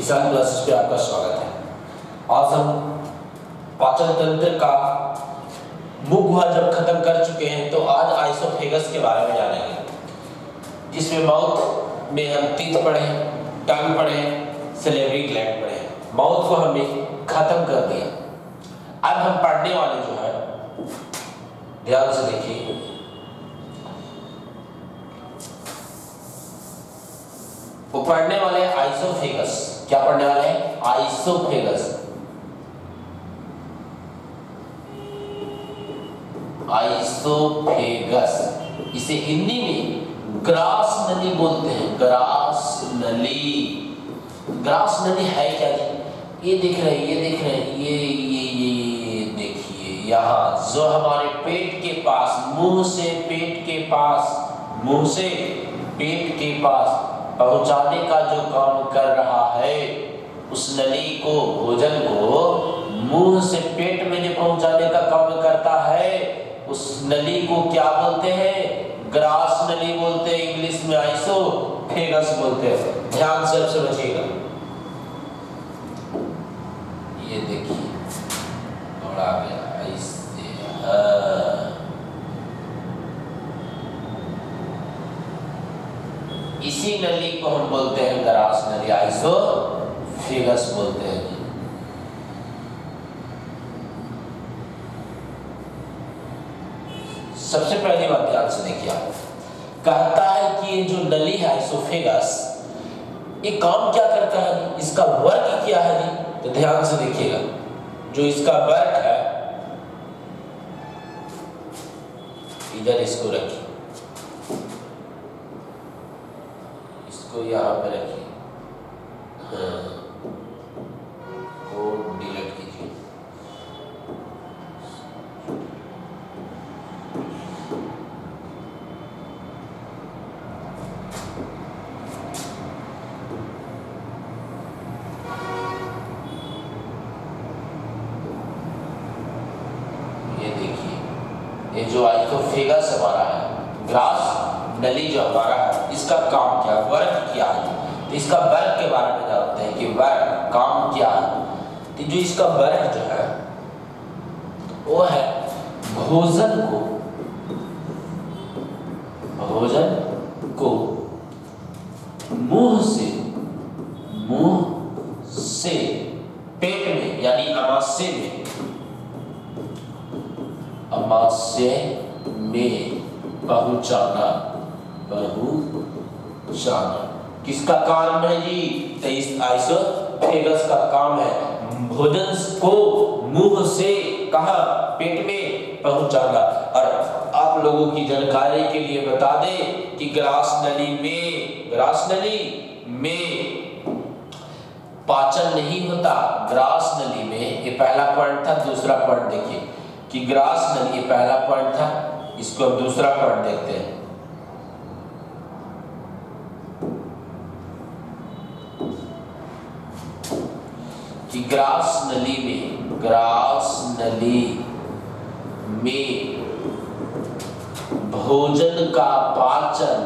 किसान क्लासेस पे आपका स्वागत है। आज हम पाचन तंत्र का मुख गुहा जब खत्म कर चुके हैं तो आज आइसोफेगस के बारे में जानेंगे, जिसमें माउथ में हम टीथ पढ़े, टंग पढ़े, सलेवरी ग्लैंड पढ़े। माउथ को हमने खत्म कर दिया। अब हम पढ़ने वाले जो है, ध्यान से देखिए, वो पढ़ने वाले आइसोफेगस। क्या पढ़ने वाले हैं? आइसोफेगस। आइसोफेगस इसे हिंदी में ग्रास नली बोलते हैं। ग्रास नली। ग्रास नली है क्या जी? ये दिख रहे हैं, ये दिख रहे हैं, ये देखिए यहाँ जो हमारे पेट के पास, मुंह से पेट के पास, मुंह से पेट के पास पहुंचाने का जो काम कर रहा है, उस नली को, भोजन को मुंह से पेट में जो पहुंचाने का काम करता है, उस नली को क्या बोलते हैं? ग्रास नली बोलते हैं। इंग्लिश में आइसोफेगस बोलते हैं। ध्यान से अब समझिएगा। ये देखिए और आ गया ऐसे। इसी नली को हम बोलते हैं ग्रास नली, आइसोफेगस बोलते हैं। सबसे पहली बात ध्यान से देखिए, आप कहता है कि ये जो नली है आइसोफेगस, ये काम क्या करता है, इसका वर्क क्या है जी? तो ध्यान से देखिएगा, जो इसका वर्क है, इधर इसको रखिए, इसको यहाँ पे रखिए, कोड डिलीट कीजिए। ये देखिए, ये जो आइसोफेगस हमारा है, ग्रास नली जो हमारा है, इसका काम क्या, वर्क क्या है? तो इसका वर्क के बारे में जानते हैं कि वर्क, काम क्या है। तो जो इसका वर्क जो है वो है भोजन को मुंह से पेट में, यानी अमाशय में पहुंचाना। किसका काम है जी? तो इस आइसोफेगस का काम है भोजन को मुंह से कहां, पेट में पहुंचाना। और आप लोगों की जानकारी के लिए बता दें कि ग्रास नली में पाचन नहीं होता। ग्रास नली में, ये पहला पॉइंट था। दूसरा पॉइंट देखिए कि ग्रास नली, ये पहला पॉइंट था, इसको अब दूसरा पॉइंट देखते हैं। कि ग्रास नली में भोजन का पाचन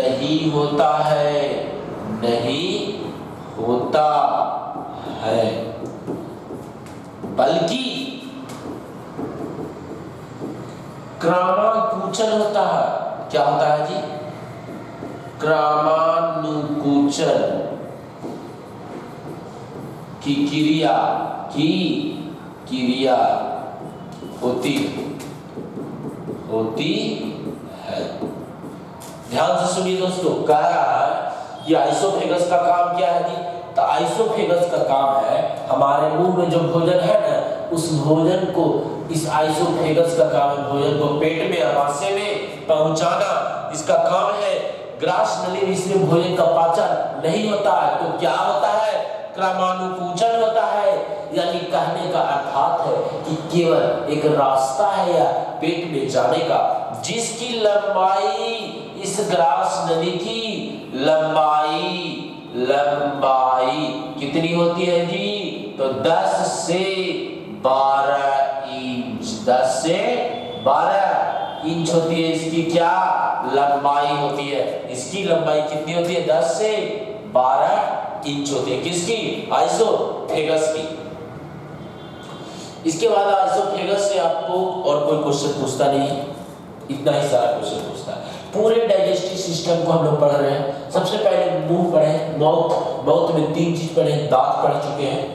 नहीं होता है, बल्कि क्रमानुकुचन होता है। क्या होता है जी? क्रमानुकुचन की क्रिया होती है। ध्यान से सुनिए दोस्तों, कह रहा है कि आइसोफेगस का काम क्या है जी? तो आइसोफेगस का काम है हमारे मुंह में जो भोजन है ना, उस भोजन को, इस आइसोफेगस का काम है भोजन को पेट में, अमाशय में पहुंचाना। इसका काम है। ग्रास नली में इसमें भोजन का पाचन नहीं होता है, तो क्या होता है? क्रमानुकुचन होता है। यानी कहने का अर्थात है कि केवल एक रास्ता है या पेट में जाने का, जिसकी लंबाई, इस ग्रास नली की लंबाई कितनी होती है जी? तो 10 से 12 इंच, 10 से 12 इंच होती है, इसकी क्या लंबाई होती है, इसकी लंबाई कितनी होती है 10 से 12 इंच होती है, किसकी आइसोफेगस की। इसके बाद आइसोफेगस से आपको और कोई क्वेश्चन पूछता नहीं है, इतना ही सारा क्वेश्चन पूछता है। पूरे डाइजेस्टिव सिस्टम को हम लोग पढ़ रहे हैं। सबसे पहले मुंह पढ़े, माउथ में 3 चीज पढ़े, दांत पढ़ चुके हैं,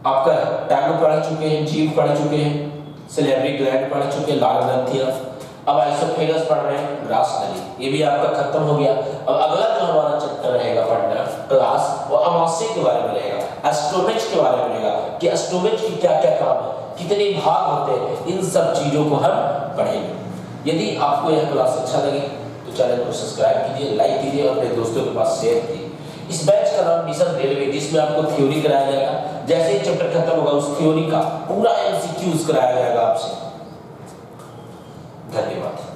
आपका टंग पढ़ चुके हैं, जीभ पढ़ चुके हैं, सैलिवरी ग्लैंड पढ़ चुके हैं, लाल ग्रंथियां। अब आइसोफेगस पढ़ रहे हैं, ग्रास नली, ये भी आपका खत्म हो गया। अब अगला जो हमारा चैप्टर रहेगा पढ़ना क्लास, वो अमाशय के बारे में रहेगा, स्टोमेच के बारे में रहेगा कि स्टोमेच की क्या क्या काम है, कितने भाग होते हैं, इन सब चीजों को हम पढ़ेंगे। यदि आपको यह क्लास अच्छा लगे तो चैनल को सब्सक्राइब कीजिए, लाइक कीजिए, अपने दोस्तों के पास शेयर कीजिए। इस बैच का नाम मिशन रेलवे, जिसमें आपको थ्योरी कराया जाएगा, जैसे ही चैप्टर खत्म होगा उस थ्योरी का पूरा एमसीक्यूज कराया जाएगा आपसे। धन्यवाद।